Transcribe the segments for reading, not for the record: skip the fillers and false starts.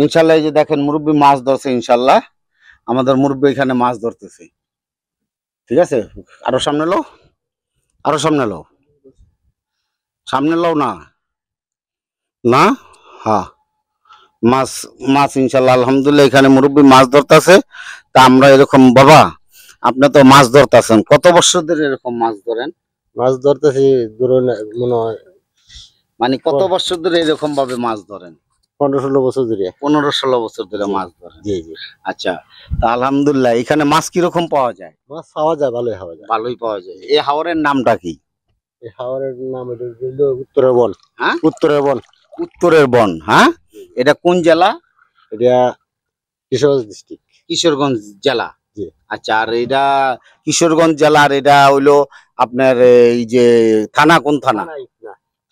ইনশাল্লাহ এই যে দেখেন মুরব্বী মাছ ধরছে, ইনশাল্লাহ আমাদের মুরব্বী এখানে মাছ ধরতেছে। ঠিক আছে, আরো সামনে লো, আরো সামনে লো, সামনে লো না না। হ্যাঁ, মাছ মাছ ইনশাল্লাহ আলহামদুলিল্লাহ এখানে মুরব্বী মাছ ধরতেছে। তা আমরা এরকম, বাবা আপনি তো মাছ ধরতেছেন, কত বছর ধরে এরকম মাছ ধরেন? মাছ ধরতেছি ধরুন মনে হয় মানে কত বছর ধরে এরকম ভাবে মাছ ধরেন? 15-16 বছর ধরে। 15-16 বছর ধরে মাছ ধরেন। জি জি। আচ্ছা, তা আলহামদুলিল্লাহ এখানে মাছ কিরকম পাওয়া যায়? মাছ পাওয়া যায়, ভালোই পাওয়া যায়। ভালোই পাওয়া যায়। এই হাওরের নামটা কি? এই হাওরের নাম হলো উত্তরের বন। হ্যাঁ, উত্তরের বন। উত্তরের বন। হ্যাঁ, এটা কোন জেলা? এটা কিশোরগঞ্জ ডিস্ট্রিক্ট। কিশোরগঞ্জ জেলা। জি। আচ্ছা, আর এটা কিশোরগঞ্জ জেলার এটা হইলো আপনার এই যে থানা কোন থানা?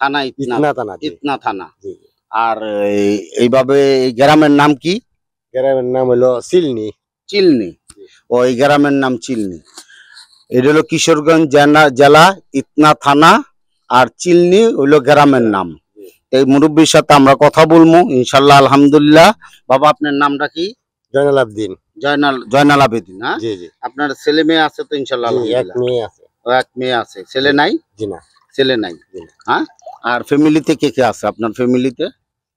থানা ইতনা। ইতনা থানা। ইতনা থানা। জি। আর এইভাবে এই গ্রামের নাম কি? গ্রামের নাম হলো চিলনি। চিলনি। ওই গ্রামের নাম চিলনি। এটা হলো কিশোরগঞ্জ জেলা, ইতনা থানা, আর চিলনি হইলো গ্রামের নাম। এই মুরব্বীর সাথে আমরা কথা বলবো ইনশাল্লাহ আলহামদুলিল্লাহ। বাবা আপনার নামটা কি? জয়নাল আবেদিন। জয়নাল আবেদিন। হ্যাঁ, জি জি। আপনার ছেলে মেয়ে আছে তো? ইনশাল্লাহ এক মেয়ে আছে। এক মেয়ে আছে, ছেলে নাই? জি না, ছেলে নাই। হ্যাঁ, আর ফ্যামিলিতে কে কে আছে আপনার ফ্যামিলিতে?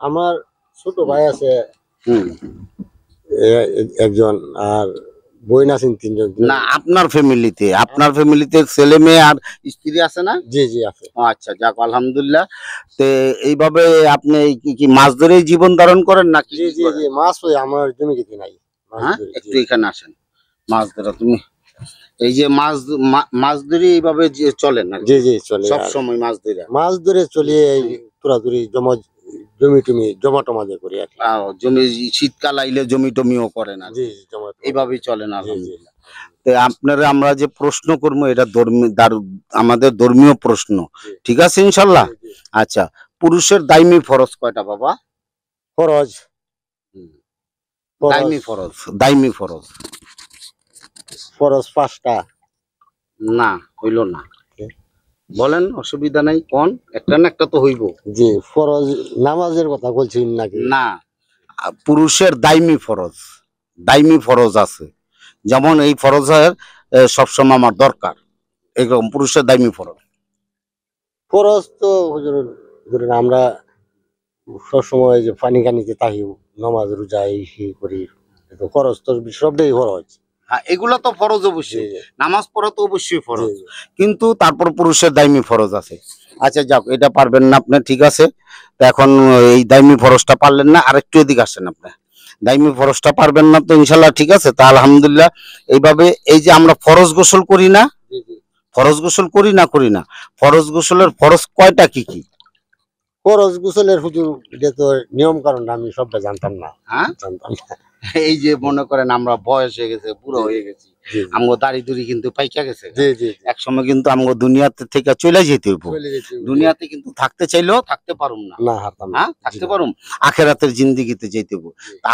আমার ছোট ভাই আছে হুম, একজন, আর বোন আছেন 3 জন। না আপনার ফ্যামিলিতে ছেলে মেয়ে আর স্ত্রী আছে না? জি জি আছে। আচ্ছা, যাক আলহামদুলিল্লাহ। তো এইভাবে আপনি কি মাছ ধরে জীবন ধারণ করেন নাকি? জি জি জি। মাছ ওই আমার জমি কিছু নাই। হ্যাঁ, একটু এখানে আসেন। মাছ ধরা তুমি এই যে মাছ ধরে এইভাবে যে চলেন না? জি জি চলে, সব সময় মাছ ধরে চলে তোরাতুরি জমি টমি জমা টমা দিয়ে করি আর কি। জমি শীতকাল আইলে জমি টমিও করে না? জি জমা এইভাবেই চলেন আলহামদুলিল্লাহ। তো আপনারা আমরা যে প্রশ্ন করবো এটা আমাদের ধর্মীয় প্রশ্ন, ঠিক আছে ইনশাল্লাহ? আচ্ছা, পুরুষের দাইমি ফরজ কয়টা বাবা? ফরজ দাইমি ফরজ, দাইমি ফরজ। ফরজ 5টা। না, হইল না। বলেন, অসুবিধা নাই, কোন একটা না একটা তো হইব। জি, ফরজ নামাজের কথা বলছেন নাকি? না, পুরুষের দাইমি ফরজ আছে, যেমন এই ফরজের সবসময় আমার দরকার, এরকম পুরুষের দাইমি ফরজ। ফরজ তো হুজুর ধরেন আমরা সবসময় যে পানি কানিতে থাকি, নামাজ রোজা এই করি, ফরজ তো সবটাই ফরজ। হ্যাঁ, এগুলো তো ফরজ অবশ্যই, নামাজ পড়া তো অবশ্যই ফরজ, কিন্তু তারপর পুরুষের দাইমি ফরজ আছে। আচ্ছা যাক, এটা পারবেন না আপনি, ঠিক আছে। তো এখন এই দাইমি ফরজটা পারলেন না, আরেকটু এদিকে আসেন আপনি। দাইমি ফরজটা পারবেন না তো ইনশাল্লাহ, ঠিক আছে। তা আলহামদুলিল্লাহ এইভাবে এই যে আমরা ফরজ গোসল করি না, ফরজ গোসল করি না, ফরজ গোসলের ফরজ কয়টা, কি কি? ফরজ গোসলের হুজুর এটা তো নিয়ম কারণ আমি সবটা জানতাম না। হ্যাঁ, জানতাম না। এই যে মনে করেন আমরা বয়স হয়ে গেছে, বুড়ো হয়ে গেছি, আমগো দাড়ি দুড়ি কিন্তু পাইকা গেছে। এক সময় কিন্তু আমগো দুনিয়াতে থেকে চলে যেতে হইব, দুনিয়াতে কিন্তু থাকতে চাইলেও থাকতে পারুম না। হ্যাঁ, থাকতে পারুম, আখেরাতের জিন্দিগিতে যেতে হইব।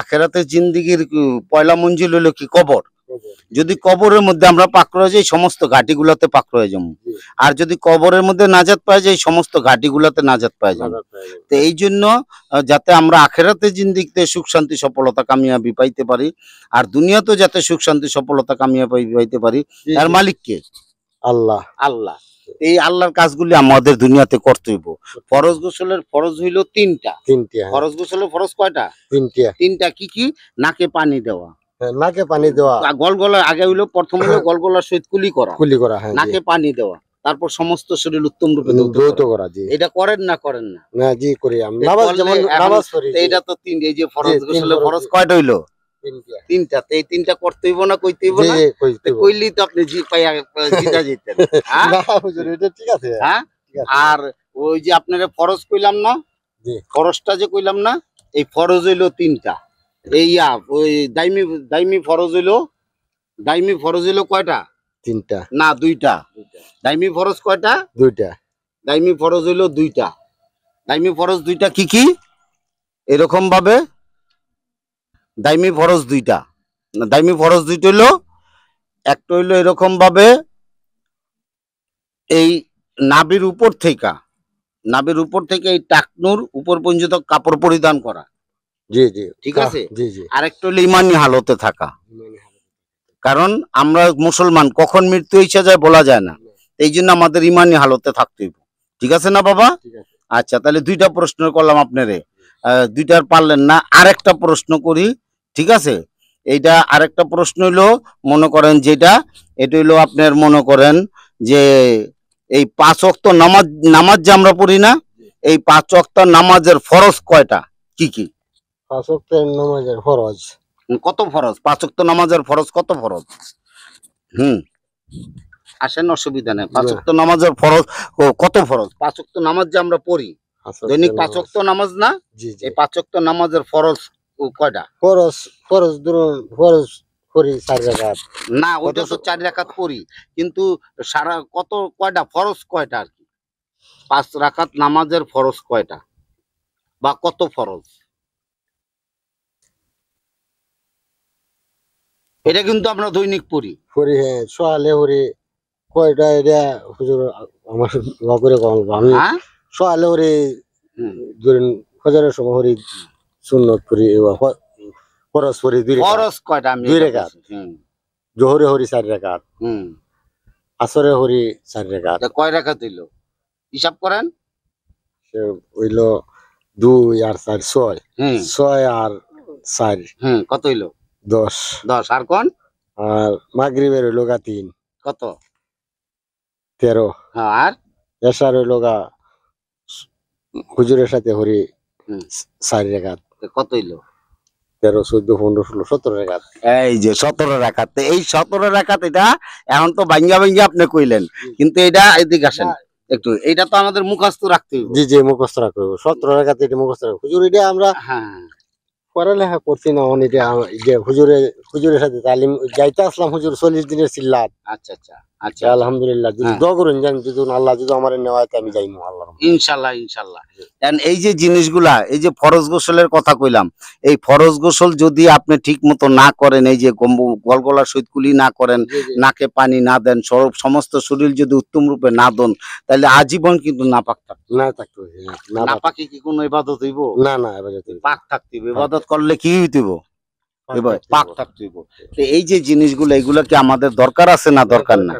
আখেরাতের জিন্দিগির পয়লা মঞ্জিল হলো কি? কবর। যদি কবরের মধ্যে আমরা পাকড়ে যাই, সমস্ত ঘাটিগুলোতে পাকড়ে যাবো। আর যদি কবরের মধ্যে নাজাত পাওয়া যায়, সমস্ত ঘাটিগুলোতে নাজাত পাওয়া যাবে। তো এই জন্য যাতে আমরা আখেরাতের জিন্দিগিতে সুখ শান্তি সফলতা কামিয়াবি পাইতে পারি, আর দুনিয়াতেও যাতে সুখ শান্তি সফলতা কামিয়াবি পাইতে পারি, তার মালিক কে? আল্লাহ। আল্লাহ। এই আল্লাহর কাজগুলি আমাদের দুনিয়াতে করতে হইব। ফরজ গোসলের ফরজ হইল 3টা। ফরজ গোসলের ফরজ কয়টা? 3টা। কি কি? নাকে পানি দেওয়া, নাকে পানি দেওয়া, গলগলা আগে হইলো, প্রথম হইলো গলগলার সহিত কুলি করা, হ্যাঁ, নাকে পানি দেওয়া, তারপর সমস্ত শরীর উত্তম রূপে ধৌত করা। জি, এটা করেন না? করেন না? না জি করি আমরা। নামাজ যেমন নামাজ পড়ি, এটা তো 3। এই যে ফরজ গোসলের ফরজ কয়টা হইলো? 3টা। এই 3টা করতে হইব না, কইতে হইব না? কইলেই তো আপনি জি পাইয়া জিতা যেতেন। না হুজুর এটা ঠিক আছে। হ্যাঁ, আর ওই যে আপনারা ফরজ কইলাম না, ফরজটা যে কইলাম না, এই ফরজ হইলো 3টা। এই ওই দাইমি ফরজ হইলো কয়টা? 3টা না, 2টা। দাইমি ফরজ কয়টা? 2টা। দাইমি ফরজ হইলো 2টা। দাইমি ফরজ 2টা। কি কি? এরকম ভাবে দাইমি ফরজ 2টা। দাইমি ফরজ 2টা হইলো, একটা হইলো এরকম ভাবে এই নাভির উপর থেকে এই টাকনুর উপর পর্যন্ত কাপড় পরিধান করা, জি জি ঠিক আছে। জি জি আরেকটা হলো ইমানি হালতে থাকা, কারণ আমরা মুসলমান, কখন মৃত্যু এসে যায় বলা যায় না, এই জন্য আমাদের ইমানি হালতে থাকতে হইব। ঠিক আছে না বাবা? ঠিক আছে। আচ্ছা, তাহলে দুইটা প্রশ্ন করলাম আপনারে, দুইটার পারলেন না, আরেকটা প্রশ্ন করি। ঠিক আছে, এইটা আরেকটা প্রশ্ন হইলো, মনে করেন যেটা, এটা হইলো আপনার মনে করেন যে এই 5 ওয়াক্ত নামাজ, নামাজ যে আমরা পড়ি না, এই 5 ওয়াক্ত নামাজের ফরজ কয়টা, কি কি? 5 ওয়াক্তের নামাজের ফরজ কত ফরজ? 5 ওয়াক্ত নামাজের ফরজ কত ফরজ? আসেন, অসুবিধা নেই। 5 ওয়াক্ত নামাজের ফরজ কত ফরজ? 5 ওয়াক্ত নামাজ যে আমরা পড়ি, দৈনিক 5 ওয়াক্ত নামাজ না, এই 5 ওয়াক্ত নামাজের ফরজ কয়টা? ফরজ ফরজ ধরুন ফরজ করি 4 রাকাত। না, ওইটা তো 4 রাকাত করি, কিন্তু সারা কত কয়টা ফরজ কয়টা আর কি? 5 রাকাত নামাজের ফরজ কয়টা বা কত ফরজ? এটা কিন্তু আমরা দৈনিক পড়ি। পড়ি, হ্যাঁ, সোয়ালে পড়ি কয়টা এটা হুজুর আমার করে কম আমি সোয়ালে পড়ি ধরুন ফজরের সময় পড়ি, সুন্নত পড়ি, ফরজ পড়ি 2 রাকাত। ফরজ কয়টা? আমি 2 রাকাত। জোহরে পড়ি 4 রাকাত, আসরে পড়ি 4 রাকাত। কয় রাকাত হইলো হিসাব করেন? সে হইলো 2 আর 4 6, 6 আর 4 কত হইলো? 10। 10 আর কোন? আর মাগরিবের হইলো 3 কত? 13। আর এশার হইলো হুজুরের সাথে হরি 4 রাকাত, কত হইলো? 13 14 15 16 17 রাকাত। এই যে 17 রাকাত। এই 17 রাকাত, এটা এখন তো ভাঙ্গা ভাঙ্গা আপনি কইলেন, কিন্তু এটা এদিকে আসেন একটু, এটা তো আমাদের মুখস্থ রাখতে হবে। জি জি মুখস্থ রাখতে হবে, 17 রাকাত এটা মুখস্থ রাখতে হবে। হুজুর এটা আমরা পড়ালেখা করছি না, এটা হুজুরের সাথে তালিম যাইতে আসলাম, হুজুর 40 দিনের সিল্লাত। আচ্ছা আচ্ছা আচ্ছা, আলহামদুলিল্লাহ, যদি দোয়া করুন জান, যদি আল্লাহ যদি আমার নেওয়া হয় আমি যাইমু আল্লাহ ইনশাআল্লাহ ইনশাআল্লাহ। এই যে জিনিসগুলা, এই যে ফরজ গোসলের কথা কইলাম, এই ফরজ গোসল যদি আপনি ঠিক মতো না করেন, এই যে গলগলা শৈতকুলি না করেন, নাকে পানি না দেন, সমস্ত শরীর যদি উত্তম রূপে না দেন, তাহলে আজীবন কিন্তু নাপাক থাকবে। না থাকতে নাপাকি কি কোনো ইবাদত হইব? না না, পাক থাকতে হবে। ইবাদত করলে কি হইতেইব? পাক থাকতে হইব। তো এই যে জিনিসগুলো, এগুলো কি আমাদের দরকার আছে না দরকার না?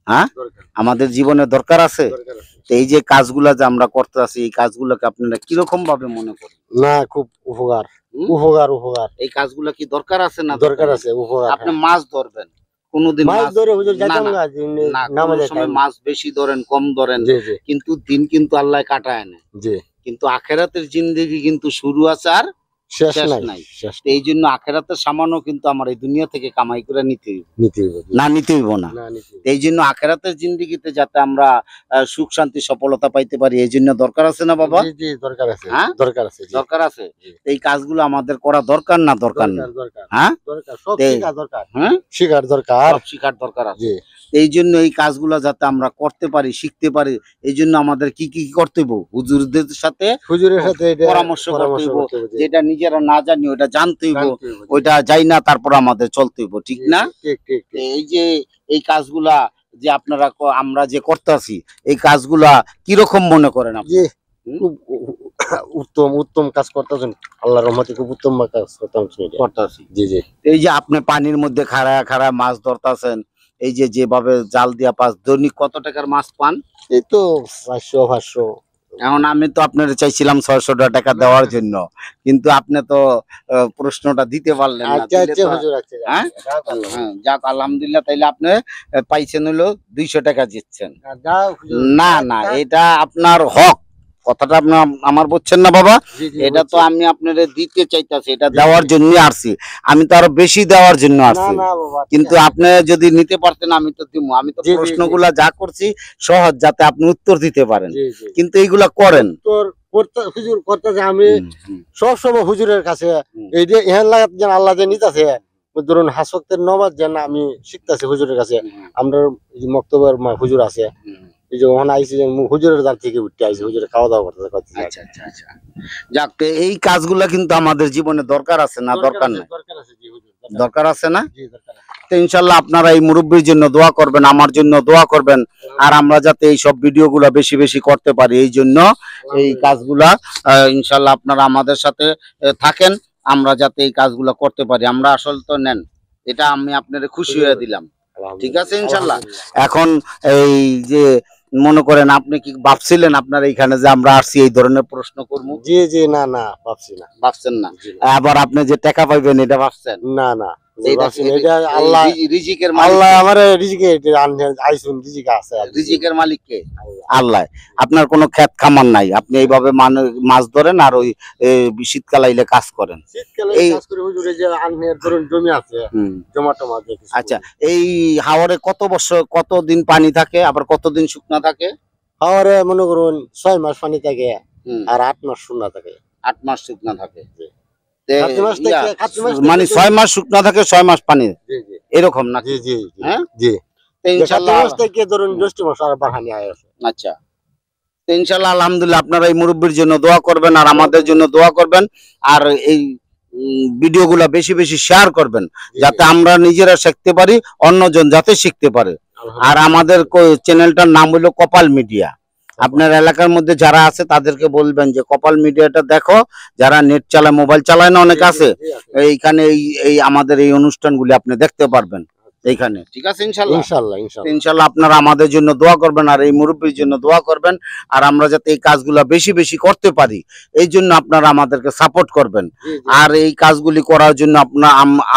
হ্যাঁ, আমাদের জীবনে দরকার আছে। এই যে কাজগুলা যে আমরা করতে আছি, এই কাজগুলোকে আপনারা কিরকম ভাবে মনে করেন? না, খুব উপকার উপকার উপকার। এই কাজগুলা কি দরকার আছে না দরকার আছে? উপকার। আপনি মাছ ধরবেন, কোনদিন মাছ ধরে হুজুর যাইতাম না, নামাজের সময় মাছ বেশি ধরেন কম ধরেন, কিন্তু দিন কিন্তু আল্লাহ কাটায় না। কিন্তু আখেরাতের জিন্দেগি কিন্তু শুরু আছে আর শেষ নাই। এই জন্য আখেরাতের সামান্য কিন্তু আমার এই দুনিয়া থেকে কামাই করে নিতে হইব না। এই জন্য আখেরাতের জিন্দেগিতে যাতে আমরা সুখ শান্তি সফলতা পাইতে পারি, এই জন্য দরকার আছে না বাবা? দরকার আছে, দরকার আছে। এই কাজগুলো আমাদের করা দরকার না দরকার না? হ্যাঁ, সব শিখার দরকার আছে। এই জন্য এই কাজগুলো যাতে আমরা করতে পারি, শিখতে পারি, এই জন্য আমাদের কি কি করতে হইব? হুজুরের সাথে পরামর্শ করতে হইব, যেটা নিজেরা না জানি ওটা জানতে হইব, ওইটা যাই না তারপর আমাদের চলতে হইব। ঠিক না? এই যে এই কাজগুলা যে আপনারা আমরা যে করতেছি, এই কাজগুলা কিরকম মনে করেন আপনি? খুব উত্তম উত্তম কাজ করতেছেন, আল্লাহর রহমতে খুব উত্তম কাজ করতেছি। জি জি। এই যে আপনি পানির মধ্যে খাড়া খাড়া মাছ ধরতেছেন, এই যে যেভাবে জাল দিয়া পাস, দৈনিক কত টাকার মাছ পান? এই তো 400 500। এখন আমি তো আপনার চাইছিলাম 600 টাকা দেওয়ার জন্য, কিন্তু আপনি তো প্রশ্নটা দিতে পারলেন না। হ্যাঁ, যাক আলহামদুলিল্লাহ। তাইলে আপনি পাইছেন হলো 200 টাকা জিতছেন। না না, এটা আপনার হক, কথাটা আপনি আমার বলছেন না বাবা? এটা তো আমি আপনারে দিতে চাইতাছি, এটা দেওয়ার জন্য আসছি, আমি তো আরো বেশি দেওয়ার জন্য আসছি। কিন্তু আপনি যদি নিতে পারতেন আমি তো দিব। আমি তো প্রশ্নগুলা যা করছি সহজ, যাতে আপনি উত্তর দিতে পারেন, কিন্তু এইগুলা করেন হুজুর করতেছে। আমি সবসময় হুজুরের কাছে এই যে ইহান লাগাত যেন আল্লাহ যে নিতেছে, ধরুন 5 ওয়াক্তের নামাজ যেন আমি শিখতেছি হুজুরের কাছে। আমরা মক্তবের হুজুর আছে, এই যে ওখানে আইসি হুজুরের দ্বার থেকে উঠতে আইসি, হুজুরের খাওয়া দাওয়া করতে। আচ্ছা আচ্ছা আচ্ছা, যাক এই কাজগুলা কিন্তু আমাদের জীবনে দরকার আছে না দরকার নাই? দরকার আছে না? তো ইনশাল্লাহ আপনারা এই মুরব্বীর জন্য দোয়া করবেন, আমার জন্য দোয়া করবেন, আর আমরা যাতে এই সব ভিডিওগুলা বেশি বেশি করতে পারি, এই জন্য এই কাজগুলা ইনশাল্লাহ আপনারা আমাদের সাথে থাকেন, আমরা যাতে এই কাজগুলা করতে পারি। আমরা আসলে তো নেন, এটা আমি আপনাদের খুশি হয়ে দিলাম, ঠিক আছে ইনশাল্লাহ। এখন এই যে মনে করেন আপনি কি ভাবছিলেন আপনার এইখানে যে আমরা আসছি এই ধরনের প্রশ্ন করবো? জি জি, না না, ভাবছি না। ভাবছেন না? আবার আপনি যে টাকা পাইবেন এটা ভাবছেন? না না, আল্লাহ রিজিকের মালিক, আল্লাহ আমার রিজিকে আইসুন, রিজিক আছে। রিজিকের মালিক কে? আল্লাহ। আপনার কোনো ক্ষেত খামার নাই, আপনি এইভাবে মাছ ধরেন আর ওই শীতকাল আইলে কাজ করেন? এই কাজ করে হুজুর, এই যে আনহের ধরুন জমি আছে, জমা দিয়ে কিছু। আচ্ছা, এই হাওরে কত বছর কতদিন পানি থাকে, আবার কতদিন শুকনা থাকে? হাওরে মনে করুন 6 মাস পানি থাকে আর 8 মাস শুকনা থাকে। 8 মাস শুকনা থাকে, মানে মানে 6 মাস শুকনা থাকে, 6 মাস পানি, জি জি এরকম না? জি জি হ্যাঁ জি। ইনশাআল্লাহ থেকে ধরুন জ্যৈষ্ঠ মাস আর বাহানি আছে। আচ্ছা, ইনশাআল্লাহ আলহামদুলিল্লাহ আপনারা এই মুরব্বির জন্য দোয়া করবেন আর আমাদের জন্য দোয়া করবেন, আর এই ভিডিওগুলা বেশি বেশি শেয়ার করবেন যাতে আমরা নিজেরা শিখতে পারি, অন্যজন যাতে শিখতে পারে। আর আমাদের চ্যানেলটার নাম হলো কপাল মিডিয়া। আপনার এলাকার মধ্যে যারা আছে তাদেরকে বলবেন যে কপাল মিডিয়াটা দেখো, যারা নেট চালায়, মোবাইল চালায় না অনেক আছে, এইখানে এই আমাদের এই অনুষ্ঠানগুলি আপনি দেখতে পারবেন এইখানে, ঠিক আছে ইনশাআল্লাহ। ইনশাআল্লাহ ইনশাআল্লাহ ইনশাআল্লাহ আপনারা আমাদের জন্য দোয়া করবেন আর এই মুরব্বির জন্য দোয়া করবেন, আর আমরা যাতে এই কাজগুলো বেশি বেশি করতে পারি এই জন্য আপনারা আমাদেরকে সাপোর্ট করবেন। আর এই কাজগুলি করার জন্য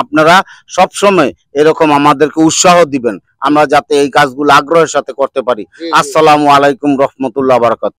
আপনারা সব সময় এরকম আমাদেরকে উৎসাহ দিবেন, আমরা যাতে এই কাজগুলো আগ্রহের সাথে করতে পারি। আসসালামু আলাইকুম রহমতুল্লাহ বারাকাতুহু।